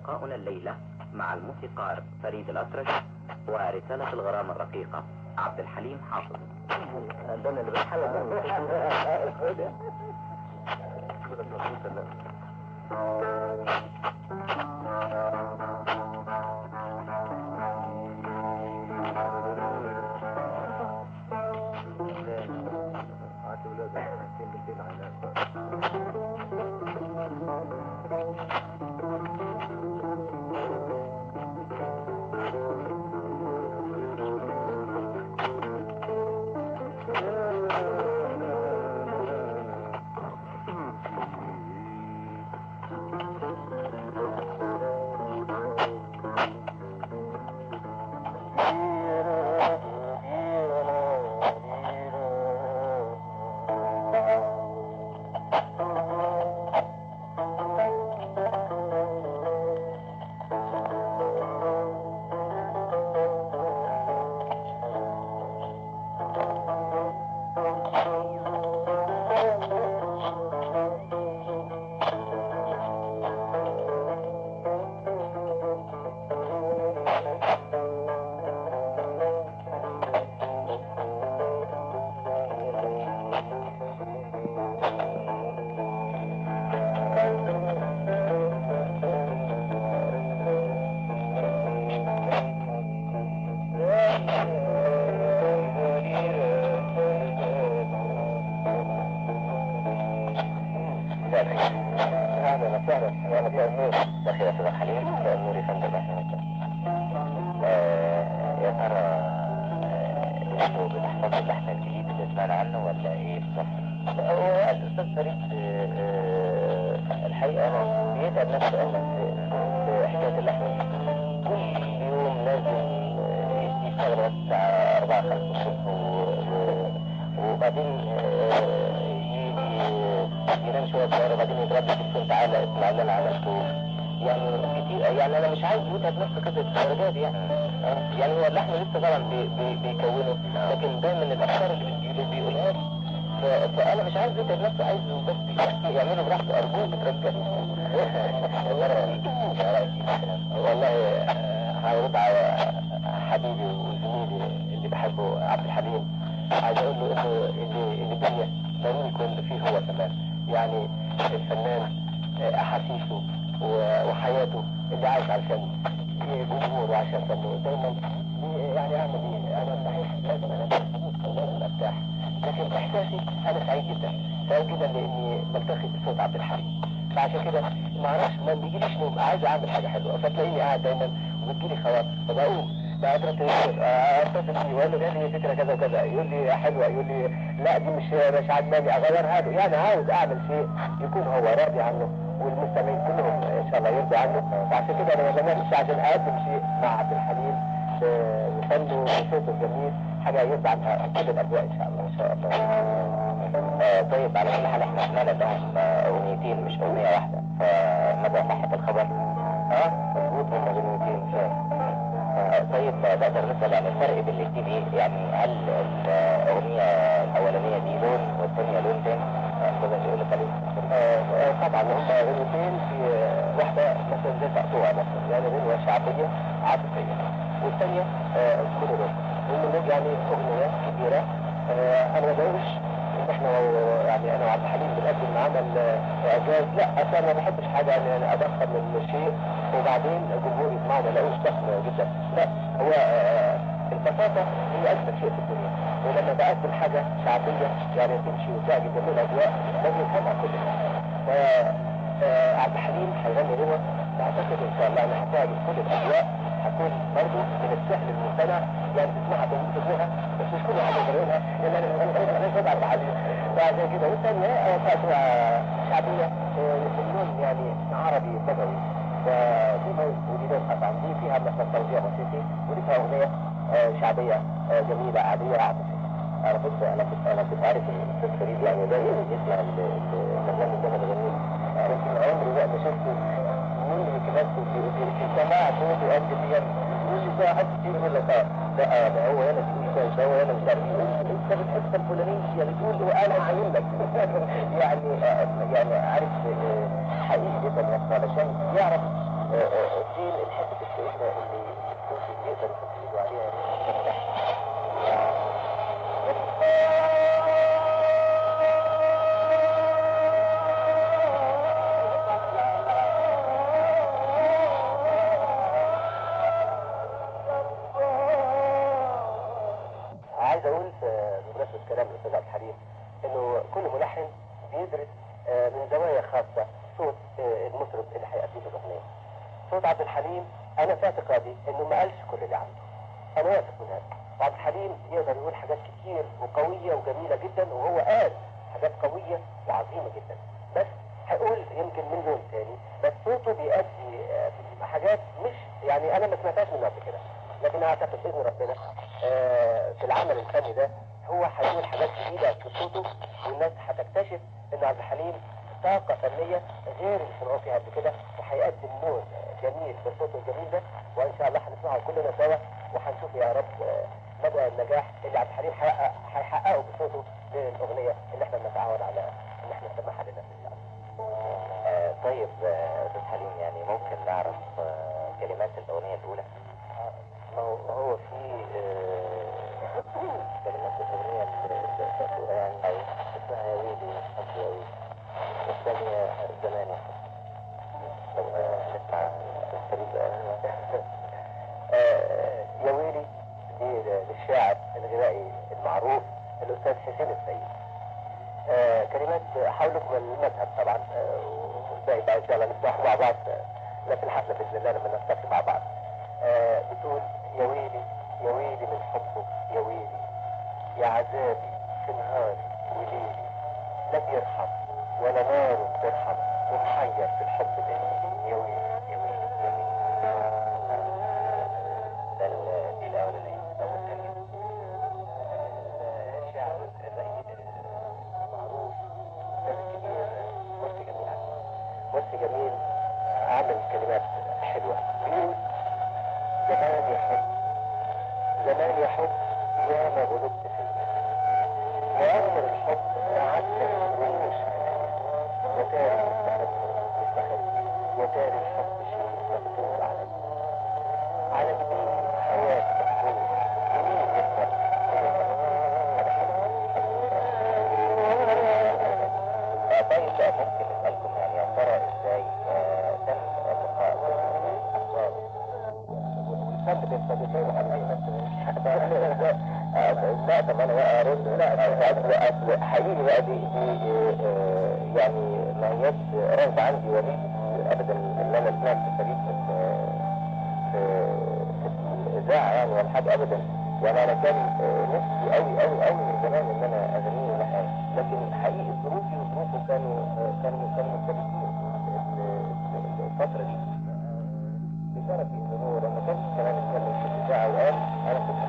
لقاؤنا الليلة مع الموسيقار فريد الاطرش ورسالة الغرام الرقيقة عبد الحليم حافظ. ده اللي بالحلقة مش عجباني اغيرها له، يعني عاوز اعمل شيء يكون هو راضي عنه والمستمعين كلهم ان شاء الله يرضوا عنه. فعشان كده انا ما بنامش عشان اقدم شيء مع عبد الحليم بفنه وصوته الجميل، حاجه يرضى عنها كل الاجواء ان شاء الله. ان شاء الله. طيب على كل حال احنا عملنا لهم اغنيتين مش اغنيه واحده، فمدى صحه الخبر؟ مظبوط، هم اغنيتين فعلا. طيب تقدر نسأل عن الفرق بين الاثنين ايه؟ يعني هل الأغنية الأولانية دي لون والثانية لون تاني؟ تقدر تقول لك عليه؟ طبعا هم أغنيتين، في واحدة مثلا زي تقطوع مثلا، يعني غنوة شعبية عاطفية، والثانية مونولوج. المونولوج يعني أغنية كبيرة. أنا ما بقولش إن إحنا يعني أنا وعبد الحليم بنقدم عمل إعجاز، لا، أصلا أنا ما بحبش حاجة يعني أضخم من شيء وبعدين الجمهور يسمعه ما يلاقوش ضخم جدا، لا، هو البساطة هي أجمل شيء في الدنيا. ولما بقدم حاجة شعبية يعني تمشي وتعجب جميع الأجواء لازم يفهمها كل الناس. عبد الحليم هيغني هنا، أعتقد إن شاء الله أنا هتعجب كل الأجواء، هتكون برضه من السهل الممتنع يعني تسمعها تسمعها، بس مش كل حاجة يقولها لأن أنا بغني عبد الحليم. فعشان كده والثانية فاتوة شعبية يسمون يعني عربي بدوي، فدي ودي طبعا دي فيها مثلا توزيع موسيقي، ودي فيها أغنية شعبية جميلة عادية عاطفية. أنا كنت عارف الأستاذ فريد يعني ده يسمع البرنامج اللي أنا بغنيه، لكن عمري بقى ما شفته مني كمان في السماع صوته قد كده، كل ساعة حد يقول لك لا ده هو هنا تقول كويس، ده هو هنا مش عارف انت بتحب الفلانيين يعني تقول له انا عاين لك يعني عارف حقيقي جدا علشان يعرف دي الحته الكويسه اللي الصوت يقدر يحط ايده عليها عايز اقول بمناسبه كلام الاستاذ عبد الحليم انه كل ملحن بيدرس من زوايا خاصه صوت المطرب اللي هيأدي له الاغنيه. صوت عبد الحليم انا في اعتقادي انه ما قالش كل اللي عنده. انا واثق من هذا. وعبد الحليم يقدر يقول حاجات كتير وقويه وجميله جدا، وهو قال حاجات قويه وعظيمه جدا، بس هيقول يمكن من لون تاني، بس صوته بيأدي حاجات مش يعني انا ما سمعتهاش منه قبل كده، لكن اعتقد باذن ربنا في العمل الفني ده هو هيقول حاجات جديده في صوته، والناس هتكتشف ان عبد الحليم طاقه فنيه غير اللي سمعوه فيها قبل كده، وهيقدم لون جميل بالصوت الجميل ده، وان شاء الله هنسمعه كلنا سوا، وهنشوف يا رب مدى النجاح اللي عبد الحليم هيحققه بصوته للاغنيه اللي احنا بنتعاون على ان احنا نسمعها للناس ان شاء الله. طيب استاذ حليم، يعني ممكن نعرف كلمات الاغنيه الاولى؟ هو في كلمات الاغنيه الأولى يعني اسمها ياويلي حب ياويلي، والثانيه زمان ياحب. نسمع فريد. ياويلي دي للشاعر الغنائي المعروف الاستاذ حسين السيد. كلمات حولكم المذهب طبعا، والباقي بقى ان شاء الله نسمعه مع بعض في الحفله باذن الله لما نلتقي مع بعض. بتقول يا ويلي يا ويلي من حبك يا ويلي، يا عذابي في نهاري وليلي، لا بيرحم ولا نار بترحم، ومحير في الحب ده يا ويلي يا ويلي يا ويلي. ده دي الاولانيه. طب والثانيه؟ الشاعر الرئيس المعروف الاستاذ الكبير مرسي جميل عامل كلمات حلوه. بيقول زمان ياحب زمان ياحب يا ما غلبت فيه، وعمر الحب عدى ومش وتاري مستخبي وتاري الحب شيء مكتوب على جبين حياة مكتوب يمين يسمع. طيب بقى ممكن نسألكم يعني يا ترى ازاي تم اللقاء والفن بالصديقين لا طب انا بقى ارد. لا اصل حقيقي بقى دي يعني ما هياش رغبه عندي وليد ابدا ان انا سمعت فريد في الاذاعه يعني ولا حاجه ابدا، يعني انا كان نفسي قوي من زمان ان انا اغنيه ولحن، لكن حقيقي ظروفي وظروفه كانوا مختلفين الفتره دي. بشرفي ان هو لما كان كمان اتكلم في الاذاعه وقال انا كنت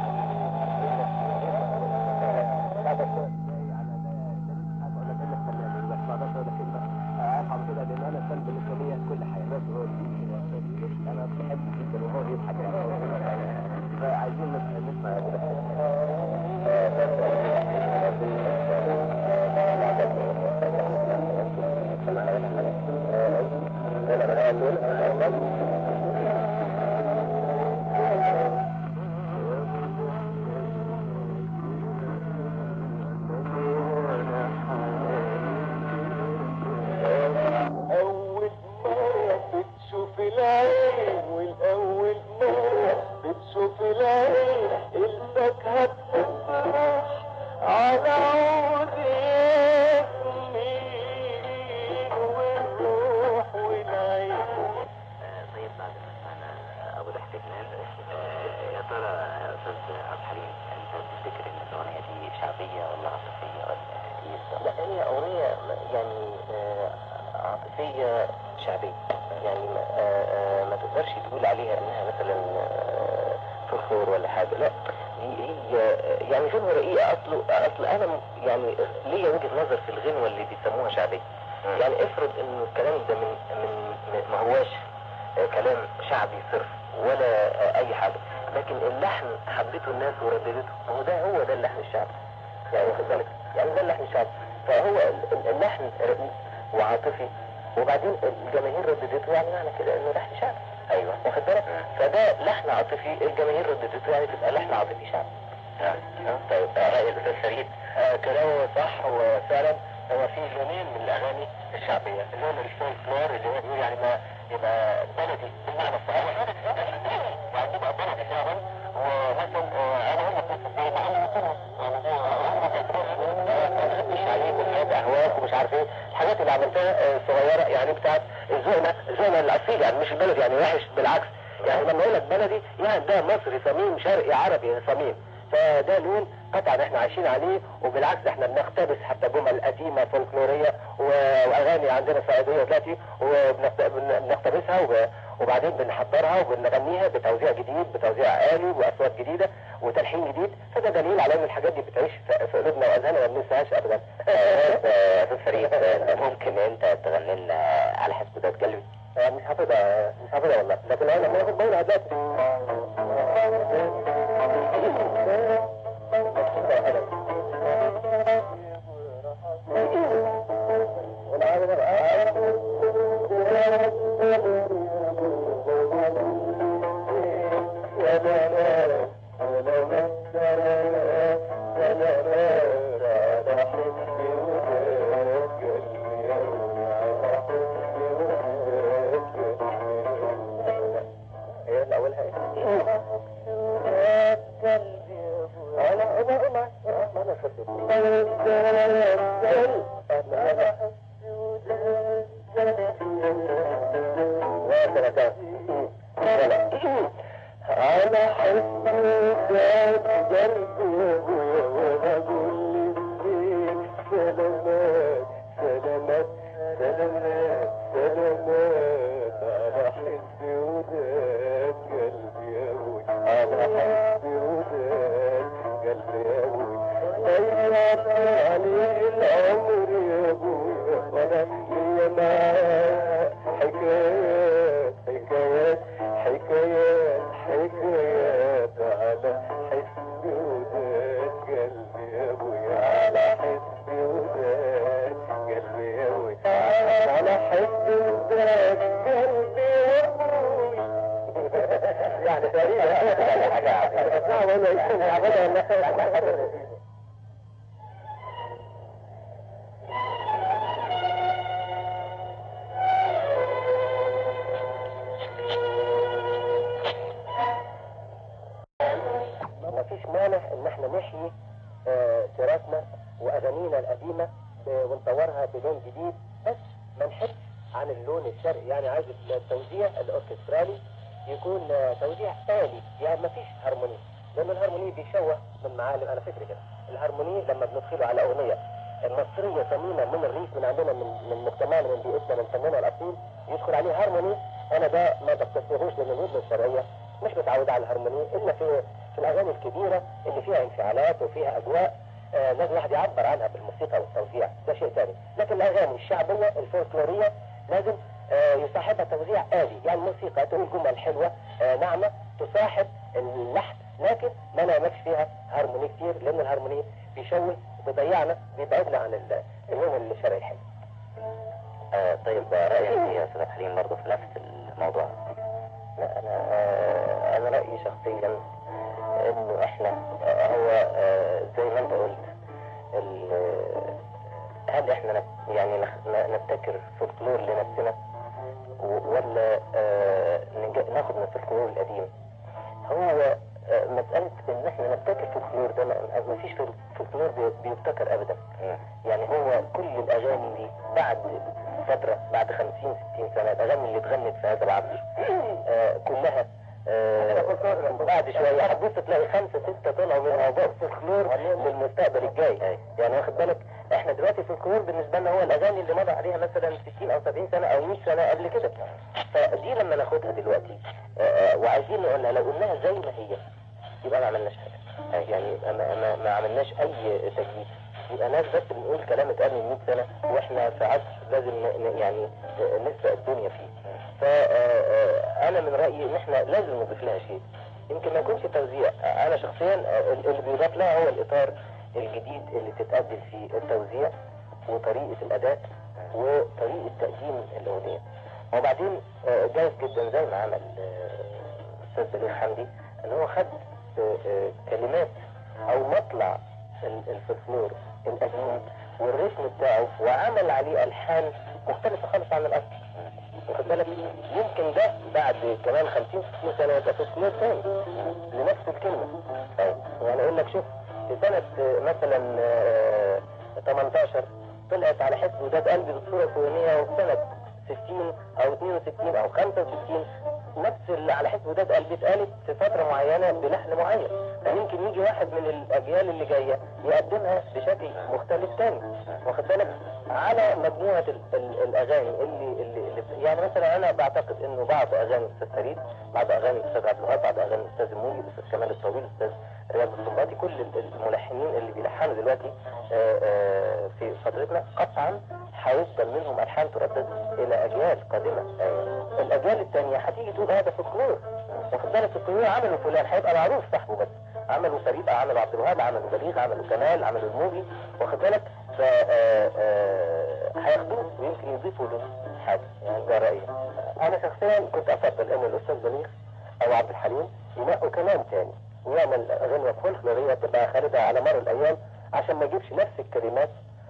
لان انا كان بالنسبه لي كل حياتي انا بحب جدا وهو بيضحك فعايزين نسمع يا ترى يا استاذ عبد الحليم، انت تفتكر ان الاغنيه دي شعبيه ولا عاطفيه ولا ايه؟ لا هي أغنية يعني عاطفية شعبية، يعني ما تقدرش تقول عليها انها مثلا فخور ولا حاجة، لا هي يعني غنوة رقيقة. اصل انا يعني ليا وجهة نظر في الغنوة اللي بيسموها شعبية. يعني افرض ان الكلام ده من ما هواش كلام شعبي صرف ولا اي حاجة، لكن اللحن حبته الناس ورددته، هو ده اللحن الشعبي. يعني واخد بالك، يعني ده اللحن الشعبي، فهو اللحن رقيق وعاطفي، وبعدين الجماهير رددته، يعني معنى كده انه لحن شعبي. واخد بالك؟ فده لحن عاطفي الجماهير رددته يعني تبقى لحن عاطفي شعبي. طيب رأي الأستاذ فريد؟ كلامه صح، وفعلا هو في لونين من الاغاني الشعبيه، اللون الفولكلور اللي هو بيقول يعني ما يبقى بلدي بالمعنى الصحيح، وبعدين يبقى بلدي فعلا. ومثلا انا اقول لك مثلا زي ما مش عليك وفات اهواك ومش عارف ايه الحاجات اللي عملتها صغيره يعني بتاعت ذوقنا الاصيل، يعني مش البلد يعني وحش، بالعكس. يعني لما اقول لك بلدي يعني ده مصري صميم، شرقي عربي صميم، فده لون قطعا احنا عايشين عليه. وبالعكس احنا بنقتبس حتى جمل قديمه فولكلوريه واغاني عندنا صعيديه دلوقتي وبنقتبسها وبعدين بنحضرها وبنغنيها بتوزيع جديد، بتوزيع آلي واصوات جديده وتلحين جديد. فده دليل على ان الحاجات دي بتعيش في قلوبنا واذهاننا ما بننساهاش ابدا. استاذ فريد، ممكن انت تغني لنا على حسب قلبي؟ مش حافظها والله، لكن انا لما اخد بالي دلوقتي تراثنا واغانينا القديمه ونطورها بلون جديد، بس ما نحدش عن اللون الشرقي. يعني عايز التوزيع الاوركسترالي يكون توزيع آلي، يعني ما فيش هارموني، لان الهارموني بيشوه من معالم. انا فكري كده الهارموني لما بندخله على اغنيه مصريه ثمينه من الريف، من عندنا من مجتمعنا، من بيئتنا، من فننا الاصيل، يدخل عليه هارموني، انا ده ما بستسيغوش، لان الودن الشرقيه مش متعوده على الهارموني الا في الاغاني الكبيره اللي فيها انفعالات وفيها اجواء لازم الواحد يعبر عنها بالموسيقى والتوزيع، ده شيء ثاني. لكن الاغاني الشعبيه الفولكلوريه لازم يصاحبها توزيع آلي، يعني الموسيقى تقول جمل حلوه ناعمه تصاحب اللحن، لكن ما نعملش فيها هارموني كتير، لان الهارموني بيشوه وبيضيعنا، بيبعدنا عن اللون الشرقي الحلو. طيب رأيك يا أستاذ الحليم برضه في نفس الموضوع؟ لا انا رأيي شخصيا انه احنا هو زي ما انت قلت، هل احنا يعني نبتكر فولكلور لنفسنا ولا ناخد من الفولكلور القديم؟ هو مسألة ان احنا نبتكر فولكلور ده ما فيش فولكلور بيبتكر ابدا. يعني هو كل الاغاني دي بعد فترة، بعد 50-60 سنة، الاغاني اللي اتغنت في هذا العصر كلها بعد شوية هتبص تلاقي 5-6 طلعوا من موضوع فولكلور للمستقبل الجاي. يعني واخد بالك، احنا دلوقتي الفولكلور بالنسبة لنا هو الاغاني اللي مضى عليها مثلا 60 او 70 سنة او 100 سنة قبل كده. فدي لما ناخدها دلوقتي وعايزين نقولها، لو قلناها زي ما هي يبقى ما عملناش حاجة، يعني ما عملناش اي تجديد، يبقى ناس بس بنقول كلام اتقال من 100 سنة واحنا في عصر لازم يعني نسبق الدنيا فيه. فانا من رأيي ان احنا لازم نضيف لها شيء، يمكن ما يكونش توزيع. انا شخصيا اللي بيضاف لها هو الاطار الجديد اللي تتقدم فيه التوزيع وطريقة الاداء وطريقة تقديم الاغنية. وبعدين جايز جدا زي ما عمل الاستاذ بليغ حمدي ان هو خد كلمات او مطلع الفلكلور القديم والريتم بتاعه وعمل عليه الحان مختلفه خالص عن الاصل. واخد بالك؟ يمكن ده بعد كمان 50 60 سنه يبقى فلكلور تاني لنفس الكلمه. يعني اقول لك شوف في سنه مثلا 18 طلعت على حسب وداد قلبي بالصوره الفلانيه، وفي سنه 60 او 62 او 65 نفس اللي على حسب وداد قلبي اتقالت في فتره معينه بلحن معين. فيمكن يجي واحد من الاجيال اللي جايه يقدمها بشكل مختلف تاني. واخد بالك؟ على مجموعه الاغاني اللي يعني مثلا انا بعتقد انه بعض اغاني الاستاذ فريد، بعض اغاني الاستاذ عبد، بعض اغاني الاستاذ الموجي، الاستاذ كمال الطويل، الاستاذ رياض السنباطي، كل الملحنين اللي بيلحنوا دلوقتي في فترتنا قطعا هيفضل منهم الحان تردد الى اجيال قادمه. الاجيال الثانيه هتيجي تقول هذا فلكلور. واخد بالك؟ فلكلور عملوا فلان هيبقى معروف صاحبه، بس عملوا فريد، عملوا عبد الوهاب، عملوا بليغ، عملوا كمال، عملوا الموجي. واخد بالك؟ ف هياخدوه ويمكن يضيفوا له حاجه. يعني ده رايي. انا شخصيا كنت افضل ان الاستاذ بليغ او عبد الحليم ينقوا كلام تاني ويعمل غنوه فولكلوريه تبقى خالده على مر الايام، عشان ما يجيبش نفس الكلمات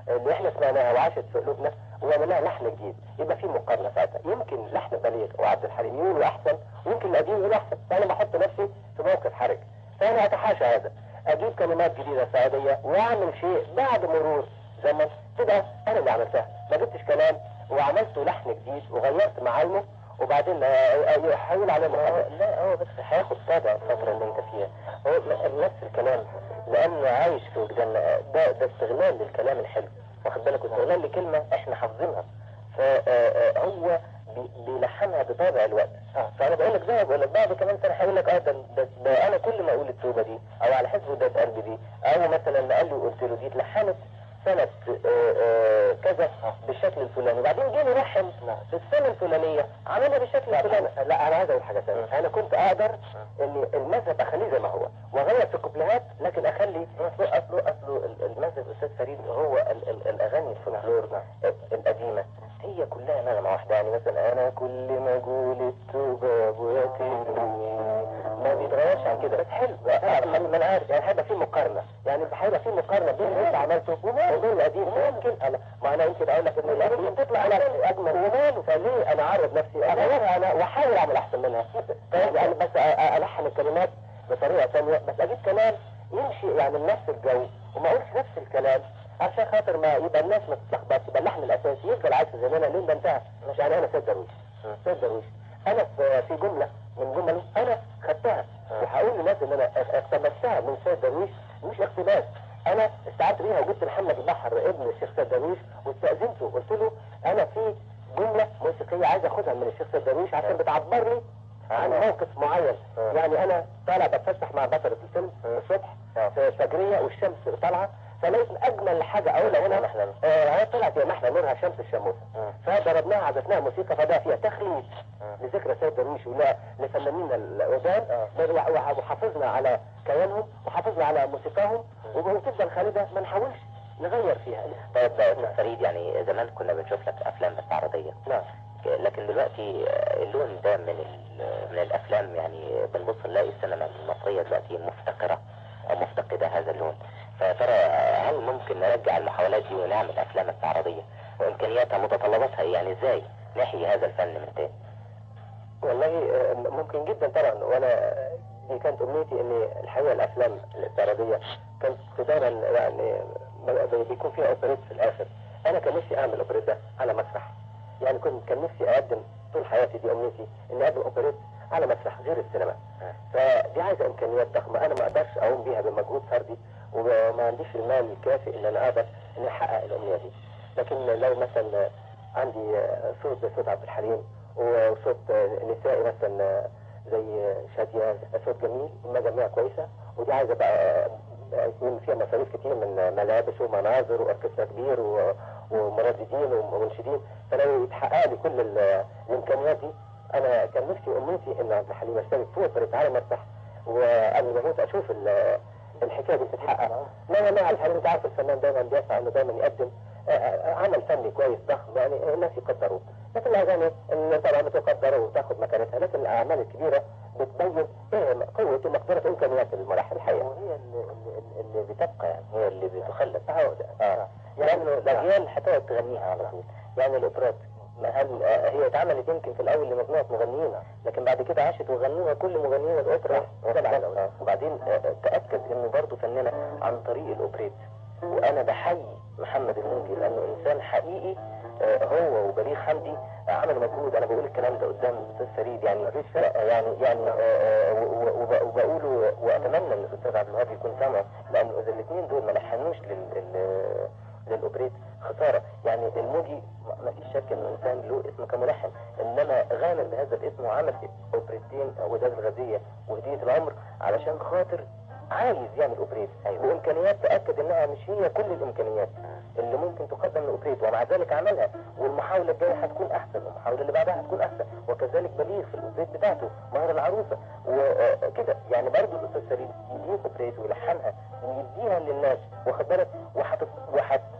اللي احنا سمعناها وعاشت في قلوبنا ويعمل لها لحن جديد. يبقى في مقارنه ساعتها. يمكن لحن بليغ وعبد الحليم يقولوا احسن ويمكن القديم يقول احسن، فانا بحط نفسي في موقف حرج. فانا اتحاشى هذا، اجيب كلمات جديده سعوديه واعمل شيء بعد مرور زمن تبقى انا اللي عملتها، ما جبتش كلام وعملته لحن جديد وغيرت معالمه وبعدين يحول عليه مقابلة. لا هو بس هياخد طابع الفترة اللي انت فيها، هو نفس الكلام لانه عايش في وجداننا. ده استغلال للكلام الحلو. واخد بالك؟ استغلال لكلمة احنا حافظينها، فهو بيلحنها بطابع الوقت. فانا بقول لك زي بقول لك بعد كمان سنه هيقول لك ده انا كل ما اقول التوبه دي او على حسب وداد قلبي دي او مثلا قال لي وقلت له دي اتلحنت سنه كذا بالشكل الفلاني، وبعدين جه يلحن في السنه الفلانيه عملها بالشكل الفلاني. لا انا عايز اقول حاجه ثانيه. انا كنت اقدر ان المذهب اخليه زي ما هو واغير في كوبليهات، لكن اخلي اصله المذهب الاستاذ فريد هو الاغاني الفولكلور القديمه هي كلها نغمه واحده. يعني مثلا انا كل ما اقول التوبه ويتيني ما بيتغيرش عن كده، بس حلو. ما انا عارف يعني هيبقى في مقارنه، يعني هيبقى في مقارنه بين اللي انت عملته وبين القديم. يمكن ما انا يمكن اقول لك ان القديم تطلع على اجمل وماله، فليه انا اعرض نفسي اغيرها انا واحاول اعمل احسن منها؟ يعني بس الحن الكلمات بطريقه ثانيه، بس اجيب كلام يمشي يعني نفس الجو وما اقولش نفس الكلام عشان خاطر ما يبقى الناس ما تتلخبطش. يبقى اللحن الاساسي يفضل عايش في زماننا لين ده انتهى. مش يعني انا سيد درويش انا في جمله من جمله انا خدتها وهقول للناس ان انا اقتبستها من سيد درويش، مش اقتباس. انا استعدت بيها وجبت محمد البحر ابن الشيخ سيد درويش واستاذنته قلت له انا في جمله موسيقيه عايز اخدها من الشيخ سيد درويش عشان بتعبرني عن موقف معين. يعني انا طالع بتفسح مع بطلة الفيلم الصبح في فجريه والشمس طالعه، فلقيت اجمل حاجه اقولها هي طلعت يا محلى نورها شمس الشموسه، فضربناها عزفناها موسيقى فده فيها تخليد لذكرى سيد درويش لفنانين القدام، وحافظنا على كيانهم وحافظنا على موسيقاهم وتفضل خالده ما نحاولش نغير فيها. طيب استاذ فريد، يعني زمان كنا بنشوف لك افلام استعراضيه، نعم، لكن دلوقتي اللون ده من الافلام يعني بنبص نلاقي السينما المصريه دلوقتي مفتقره او مفتقده هذا اللون. فترى هل ممكن نرجع المحاولات دي ونعمل افلام استعراضيه وامكانياتها متطلباتها يعني ازاي نحيي هذا الفن من تاني؟ والله ممكن جدا طبعا، وانا دي كانت امنيتي ان الحقيقه الافلام الاستعراضيه كانت دايما يعني بيكون فيها اوبريت في الاخر. انا كان نفسي اعمل اوبريت ده على مسرح، يعني كان نفسي اقدم طول حياتي، دي امنيتي اني اقدم اوبريت على مسرح غير السينما. فدي عايزه امكانيات ضخمه انا ما اقدرش اقوم بيها بمجهود فردي، وما عنديش المال الكافي ان انا اقدر اني احقق الامنيه دي. لكن لو مثلا عندي صوت زي صوت عبد الحليم وصوت نسائي مثلا زي شادية، صوت جميل مجاميع كويسه، ودي عايزه بقى يكون فيها مصاريف كتير من ملابس ومناظر واوركسترا كبير ومرددين ومنشدين، فلو يتحقق لي كل الامكانيات دي انا كان نفسي امنيتي ان عبد الحليم اشترك في اوبريت على مسرح، وقبل ما اموت اشوف الحكايه دي تتحقق. لا عبد الحليم انت عارف الفنان دايما بيسعى انه دايما يقدم عمل فني كويس ضخم، يعني الناس يقدروه، لكن الاغاني اللي طبعا بتقدر وتاخد مكانتها، لكن الاعمال الكبيره بتبين قوه ومقدره امكانيات الملحن الحقيقه، وهي اللي بتبقى، يعني هي اللي بتخلد. لانه الاجيال هتقعد تغنيها على طول. يعني الاوبرات هل هي اتعملت يمكن في الاول لمجموعه مغنيين، لكن بعد كده عاشت وغنوها كل مغنيين الاوبرا. وبعدين تاكد انه برضه فنانه عن طريق الاوبريت. وانا بحيي محمد الموجي لانه انسان حقيقي، هو وبليغ حمدي عملوا مجهود. انا بقول الكلام ده قدام الاستاذ فريد، يعني وبقوله، واتمنى ان الاستاذ عبد الوهاب يكون سامع، لانه اذا الاثنين دول ما لحنوش للاوبريت خساره. يعني الموجي ما فيش شك انه انسان له اسم كملحن، انما غامر بهذا الاسم وعمل اوبريتين، وداد الغزيه وهديه العمر، علشان خاطر عايز يعمل اوبريت بامكانيات تاكد انها مش هي كل الامكانيات اللي ممكن تقدم لاوبريت، ومع ذلك عملها. والمحاوله الجايه هتكون احسن، والمحاوله اللي بعدها هتكون احسن، وكذلك بليغ في الاوبريت بتاعته مهر العروسه وكده. يعني برضه الاستاذ فريد يجيب اوبريت ويلحنها ويديها للناس، واخد بالك،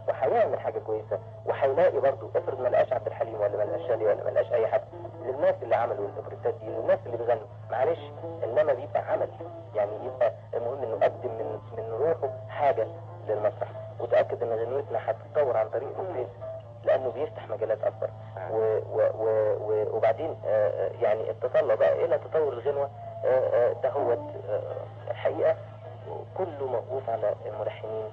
وهيعمل حاجه كويسه، وهيلاقي برضه، افرض ما لقاش عبد الحليم ولا ما لقاش شالي ولا ما لقاش اي حد، للناس اللي عملوا الاوبريتات دي، للناس اللي بيغنوا، معلش، انما بيبقى عمل. يعني يبقى المهم انه قدم من روحه حاجه للمسرح، وتاكد ان غنوتنا هتتطور عن طريق الاوبريت، لانه بيفتح مجالات اكبر. وبعدين يعني التطلع بقى الى تطور الغنوه دهوت الحقيقه كله موقوف على الملحنين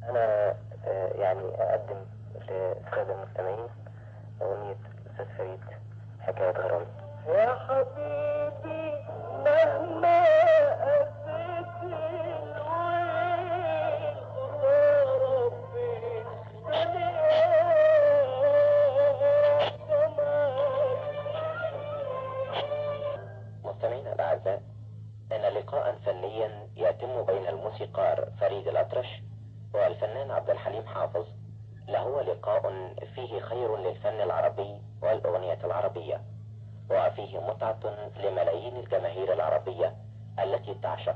أنا يعني أقدم للسادة المستمعين أغنية الأستاذ فريد، حكاية غرام. يا حبيبي مهما أسيت الويل خسارة في مستمعينا الأعزاء، إن لقاء فنيا يتم بين الموسيقار فريد الاطرش والفنان عبد الحليم حافظ، لهو لقاء فيه خير للفن العربي والأغنية العربية، وفيه متعة لملايين الجماهير العربية التي تعشق